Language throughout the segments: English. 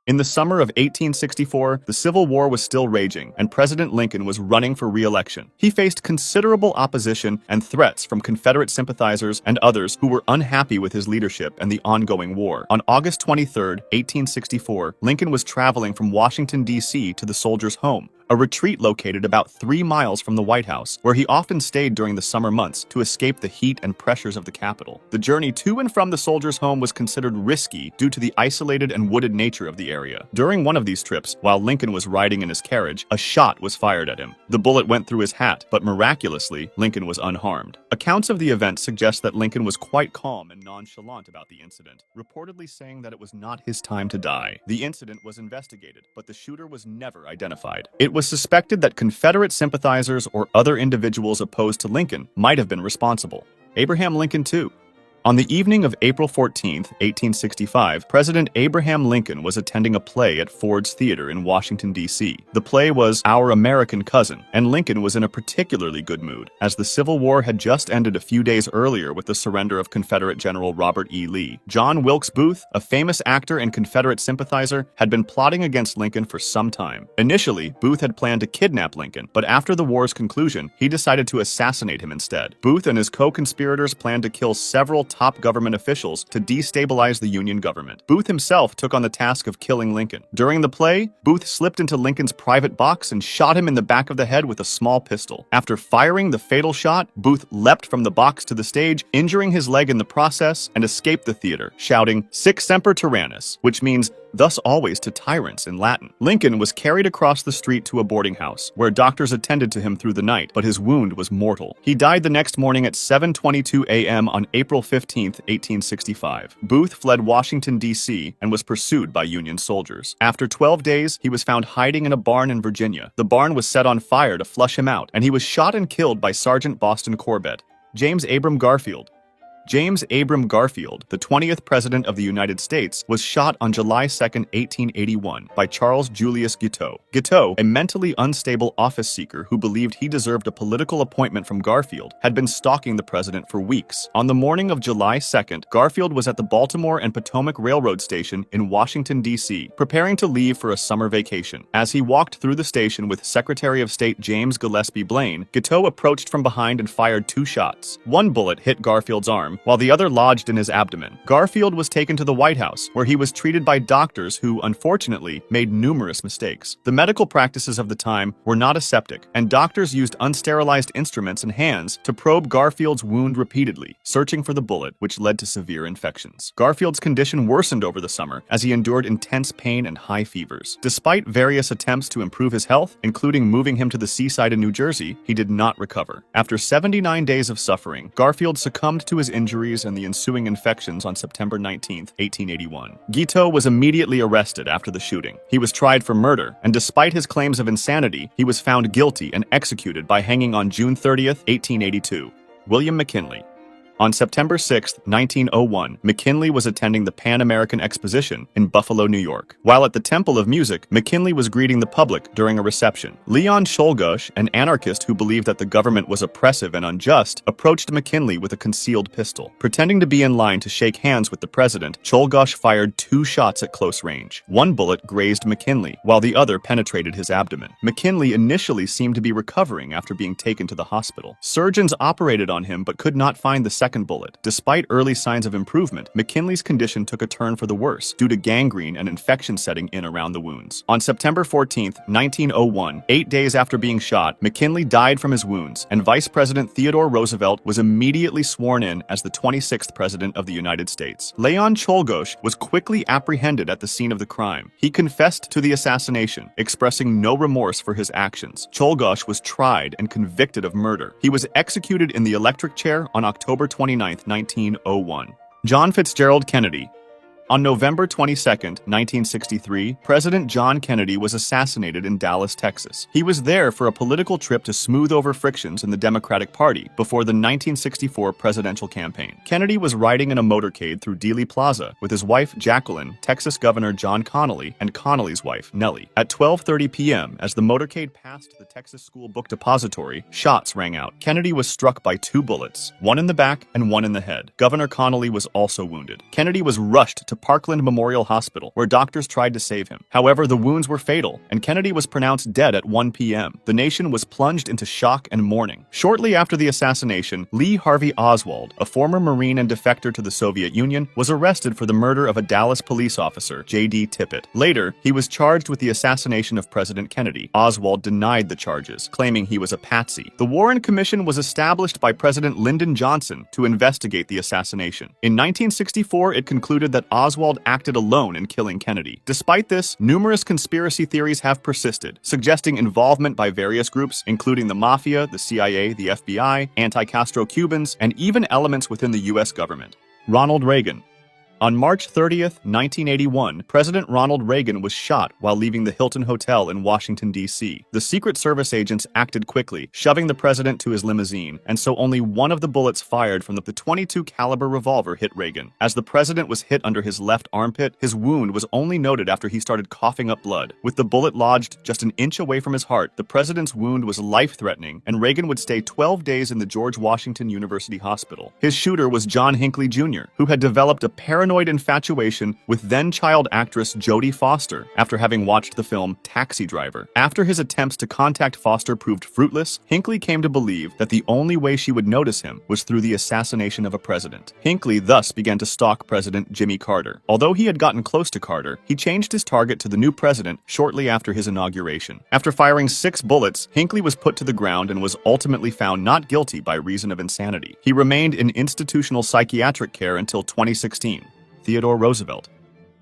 In the summer of 1864, the Civil War was still raging, and President Lincoln was running for re-election. He faced considerable opposition and threats from Confederate sympathizers and others who were unhappy with his leadership and the ongoing war. On August 23, 1864, Lincoln was traveling from Washington, D.C. to the Soldiers' Home, a retreat located about 3 miles from the White House, where he often stayed during the summer months to escape the heat and pressures of the capital. The journey to and from the Soldiers' Home was considered risky due to the isolated and wooded nature of the area. During one of these trips, while Lincoln was riding in his carriage, a shot was fired at him. The bullet went through his hat, but miraculously, Lincoln was unharmed. Accounts of the event suggest that Lincoln was quite calm and nonchalant about the incident, reportedly saying that it was not his time to die. The incident was investigated, but the shooter was never identified. It was suspected that Confederate sympathizers or other individuals opposed to Lincoln might have been responsible. Abraham Lincoln, too. On the evening of April 14, 1865, President Abraham Lincoln was attending a play at Ford's Theater in Washington, D.C. The play was Our American Cousin, and Lincoln was in a particularly good mood, as the Civil War had just ended a few days earlier with the surrender of Confederate General Robert E. Lee. John Wilkes Booth, a famous actor and Confederate sympathizer, had been plotting against Lincoln for some time. Initially, Booth had planned to kidnap Lincoln, but after the war's conclusion, he decided to assassinate him instead. Booth and his co-conspirators planned to kill several top government officials to destabilize the Union government. Booth himself took on the task of killing Lincoln. During the play, Booth slipped into Lincoln's private box and shot him in the back of the head with a small pistol. After firing the fatal shot, Booth leapt from the box to the stage, injuring his leg in the process, and escaped the theater, shouting, "Sic semper tyrannis," which means "thus always to tyrants" in Latin. Lincoln was carried across the street to a boarding house, where doctors attended to him through the night, but his wound was mortal. He died the next morning at 7:22 a.m. on April 15, 1865. Booth fled Washington, D.C., and was pursued by Union soldiers. After 12 days, he was found hiding in a barn in Virginia. The barn was set on fire to flush him out, and he was shot and killed by Sergeant Boston Corbett. James Abram Garfield. James Abram Garfield, the 20th President of the United States, was shot on July 2, 1881, by Charles Julius Guiteau. Guiteau, a mentally unstable office seeker who believed he deserved a political appointment from Garfield, had been stalking the president for weeks. On the morning of July 2nd, Garfield was at the Baltimore and Potomac Railroad Station in Washington, D.C., preparing to leave for a summer vacation. As he walked through the station with Secretary of State James Gillespie Blaine, Guiteau approached from behind and fired 2 shots. One bullet hit Garfield's arm, while the other lodged in his abdomen. Garfield was taken to the White House, where he was treated by doctors who, unfortunately, made numerous mistakes. The medical practices of the time were not aseptic, and doctors used unsterilized instruments and hands to probe Garfield's wound repeatedly, searching for the bullet, which led to severe infections. Garfield's condition worsened over the summer, as he endured intense pain and high fevers. Despite various attempts to improve his health, including moving him to the seaside in New Jersey, he did not recover. After 79 days of suffering, Garfield succumbed to his injuries and the ensuing infections on September 19, 1881. Guiteau was immediately arrested after the shooting. He was tried for murder, and despite his claims of insanity, he was found guilty and executed by hanging on June 30, 1882. William McKinley. On September 6, 1901, McKinley was attending the Pan American Exposition in Buffalo, New York. While at the Temple of Music, McKinley was greeting the public during a reception. Leon Czolgosz, an anarchist who believed that the government was oppressive and unjust, approached McKinley with a concealed pistol. Pretending to be in line to shake hands with the president, Czolgosz fired 2 shots at close range. One bullet grazed McKinley, while the other penetrated his abdomen. McKinley initially seemed to be recovering after being taken to the hospital. Surgeons operated on him but could not find the second bullet. Despite early signs of improvement, McKinley's condition took a turn for the worse due to gangrene and infection setting in around the wounds. On September 14, 1901, 8 days after being shot, McKinley died from his wounds, and Vice President Theodore Roosevelt was immediately sworn in as the 26th President of the United States. Leon Czolgosz was quickly apprehended at the scene of the crime. He confessed to the assassination, expressing no remorse for his actions. Czolgosz was tried and convicted of murder. He was executed in the electric chair on October 29, 1901. John Fitzgerald Kennedy. On November 22, 1963, President John Kennedy was assassinated in Dallas, Texas. He was there for a political trip to smooth over frictions in the Democratic Party before the 1964 presidential campaign. Kennedy was riding in a motorcade through Dealey Plaza with his wife Jacqueline, Texas Governor John Connally, and Connally's wife, Nellie. At 12:30 p.m., as the motorcade passed the Texas School Book Depository, shots rang out. Kennedy was struck by 2 bullets, one in the back and one in the head. Governor Connally was also wounded. Kennedy was rushed to Parkland Memorial Hospital, where doctors tried to save him. However, the wounds were fatal, and Kennedy was pronounced dead at 1 p.m. The nation was plunged into shock and mourning. Shortly after the assassination, Lee Harvey Oswald, a former Marine and defector to the Soviet Union, was arrested for the murder of a Dallas police officer, J.D. Tippit. Later, he was charged with the assassination of President Kennedy. Oswald denied the charges, claiming he was a patsy. The Warren Commission was established by President Lyndon Johnson to investigate the assassination. In 1964, it concluded that Oswald acted alone in killing Kennedy. Despite this, numerous conspiracy theories have persisted, suggesting involvement by various groups, including the Mafia, the CIA, the FBI, anti-Castro Cubans, and even elements within the U.S. government. Ronald Reagan. On March 30th, 1981, President Ronald Reagan was shot while leaving the Hilton Hotel in Washington, D.C. The Secret Service agents acted quickly, shoving the president to his limousine, and so only one of the bullets fired from the .22 caliber revolver hit Reagan. As the president was hit under his left armpit, his wound was only noted after he started coughing up blood. With the bullet lodged just an inch away from his heart, the president's wound was life-threatening, and Reagan would stay 12 days in the George Washington University Hospital. His shooter was John Hinckley Jr., who had developed a paranoid infatuation with then-child actress Jodie Foster after having watched the film Taxi Driver. After his attempts to contact Foster proved fruitless, Hinckley came to believe that the only way she would notice him was through the assassination of a president. Hinckley thus began to stalk President Jimmy Carter. Although he had gotten close to Carter, he changed his target to the new president shortly after his inauguration. After firing 6 bullets, Hinckley was put to the ground and was ultimately found not guilty by reason of insanity. He remained in institutional psychiatric care until 2016. Theodore Roosevelt.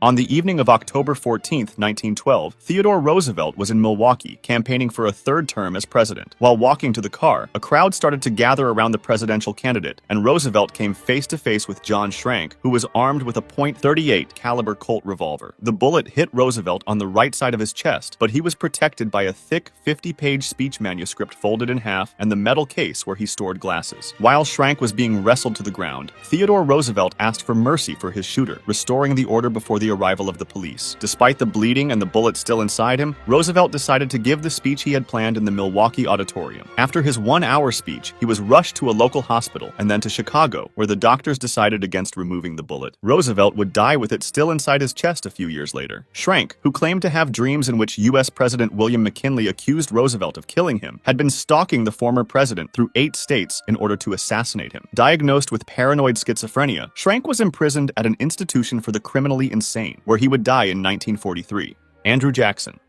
On the evening of October 14, 1912, Theodore Roosevelt was in Milwaukee, campaigning for a third term as president. While walking to the car, a crowd started to gather around the presidential candidate, and Roosevelt came face-to-face with John Schrank, who was armed with a .38 caliber Colt revolver. The bullet hit Roosevelt on the right side of his chest, but he was protected by a thick 50-page speech manuscript folded in half and the metal case where he stored glasses. While Schrank was being wrestled to the ground, Theodore Roosevelt asked for mercy for his shooter, restoring the order before the arrival of the police. Despite the bleeding and the bullet still inside him, Roosevelt decided to give the speech he had planned in the Milwaukee auditorium. After his 1-hour speech, he was rushed to a local hospital and then to Chicago, where the doctors decided against removing the bullet. Roosevelt would die with it still inside his chest a few years later. Schrank, who claimed to have dreams in which U.S. President William McKinley accused Roosevelt of killing him, had been stalking the former president through 8 states in order to assassinate him. Diagnosed with paranoid schizophrenia, Schrank was imprisoned at an institution for the criminally insane, where he would die in 1943. Andrew Jackson.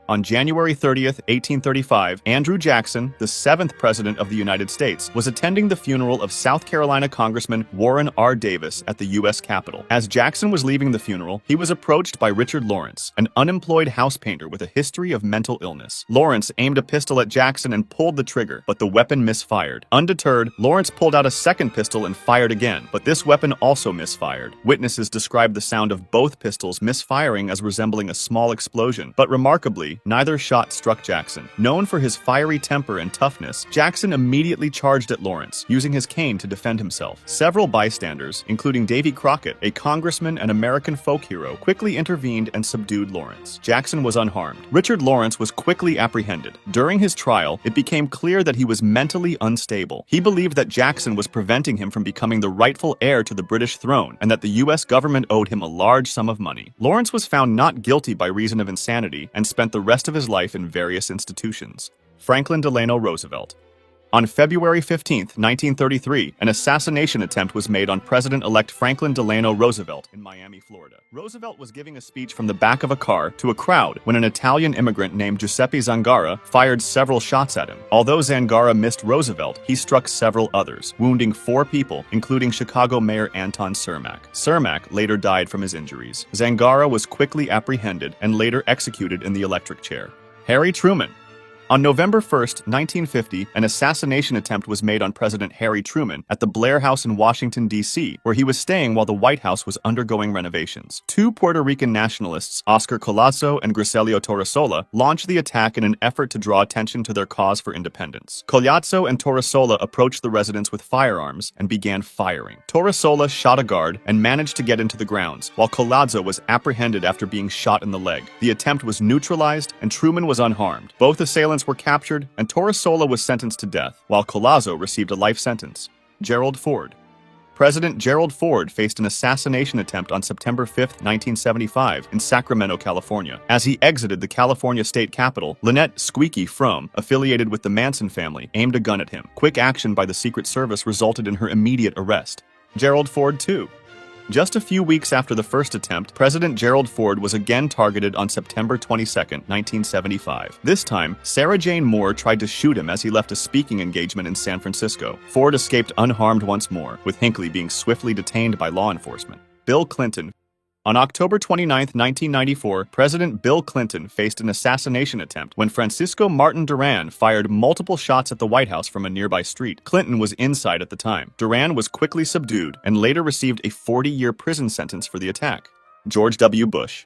On January 30th, 1835, Andrew Jackson, the 7th President of the United States, was attending the funeral of South Carolina Congressman Warren R. Davis at the U.S. Capitol. As Jackson was leaving the funeral, he was approached by Richard Lawrence, an unemployed house painter with a history of mental illness. Lawrence aimed a pistol at Jackson and pulled the trigger, but the weapon misfired. Undeterred, Lawrence pulled out a second pistol and fired again, but this weapon also misfired. Witnesses described the sound of both pistols misfiring as resembling a small explosion, but remarkably, neither shot struck Jackson. Known for his fiery temper and toughness, Jackson immediately charged at Lawrence, using his cane to defend himself. Several bystanders, including Davy Crockett, a congressman and American folk hero, quickly intervened and subdued Lawrence. Jackson was unharmed. Richard Lawrence was quickly apprehended. During his trial, it became clear that he was mentally unstable. He believed that Jackson was preventing him from becoming the rightful heir to the British throne, and that the U.S. government owed him a large sum of money. Lawrence was found not guilty by reason of insanity and spent the rest of his life in various institutions. Franklin Delano Roosevelt. On February 15, 1933, an assassination attempt was made on President-elect Franklin Delano Roosevelt in Miami, Florida. Roosevelt was giving a speech from the back of a car to a crowd when an Italian immigrant named Giuseppe Zangara fired several shots at him. Although Zangara missed Roosevelt, he struck several others, wounding 4 people, including Chicago Mayor Anton Cermak. Cermak later died from his injuries. Zangara was quickly apprehended and later executed in the electric chair. Harry Truman. On November 1, 1950, an assassination attempt was made on President Harry Truman at the Blair House in Washington, D.C., where he was staying while the White House was undergoing renovations. 2 Puerto Rican nationalists, Oscar Collazo and Griselio Torresola, launched the attack in an effort to draw attention to their cause for independence. Collazo and Torresola approached the residence with firearms and began firing. Torresola shot a guard and managed to get into the grounds, while Collazo was apprehended after being shot in the leg. The attempt was neutralized, and Truman was unharmed. Both assailants were captured, and Torresola was sentenced to death, while Collazo received a life sentence. Gerald Ford. President Gerald Ford faced an assassination attempt on September 5, 1975, in Sacramento, California. As he exited the California state capitol, Lynette "Squeaky" Fromm, affiliated with the Manson family, aimed a gun at him. Quick action by the Secret Service resulted in her immediate arrest. Gerald Ford, too. Just a few weeks after the first attempt, President Gerald Ford was again targeted on September 22, 1975. This time, Sarah Jane Moore tried to shoot him as he left a speaking engagement in San Francisco. Ford escaped unharmed once more, with Hinckley being swiftly detained by law enforcement. Bill Clinton. On October 29, 1994, President Bill Clinton faced an assassination attempt when Francisco Martin Duran fired multiple shots at the White House from a nearby street. Clinton was inside at the time. Duran was quickly subdued and later received a 40-year prison sentence for the attack. George W. Bush.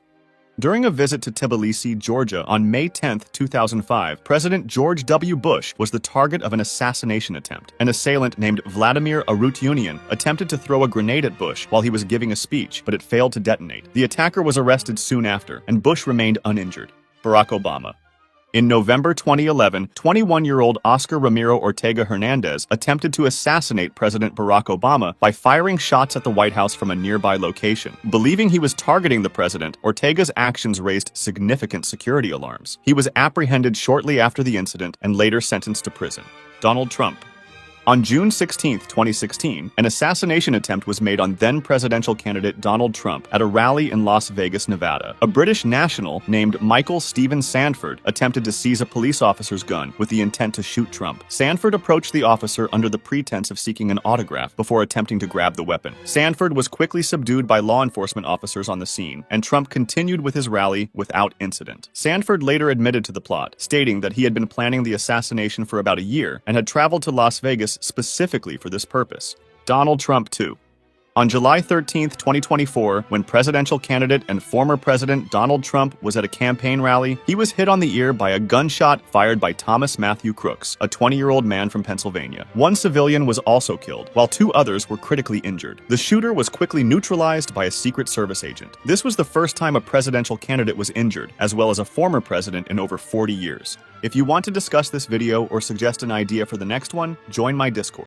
During a visit to Tbilisi, Georgia on May 10, 2005, President George W. Bush was the target of an assassination attempt. An assailant named Vladimir Arutyunian attempted to throw a grenade at Bush while he was giving a speech, but it failed to detonate. The attacker was arrested soon after, and Bush remained uninjured. Barack Obama. In November 2011, 21-year-old Oscar Ramiro Ortega Hernandez attempted to assassinate President Barack Obama by firing shots at the White House from a nearby location. Believing he was targeting the president, Ortega's actions raised significant security alarms. He was apprehended shortly after the incident and later sentenced to prison. Donald Trump. On June 16, 2016, an assassination attempt was made on then-presidential candidate Donald Trump at a rally in Las Vegas, Nevada. A British national named Michael Stephen Sanford attempted to seize a police officer's gun with the intent to shoot Trump. Sanford approached the officer under the pretense of seeking an autograph before attempting to grab the weapon. Sanford was quickly subdued by law enforcement officers on the scene, and Trump continued with his rally without incident. Sanford later admitted to the plot, stating that he had been planning the assassination for about a year and had traveled to Las Vegas specifically for this purpose. Donald Trump, too. On July 13, 2024, when presidential candidate and former President Donald Trump was at a campaign rally, he was hit on the ear by a gunshot fired by Thomas Matthew Crooks, a 20-year-old man from Pennsylvania. One civilian was also killed, while two others were critically injured. The shooter was quickly neutralized by a Secret Service agent. This was the first time a presidential candidate was injured, as well as a former president in over 40 years. If you want to discuss this video or suggest an idea for the next one, join my Discord.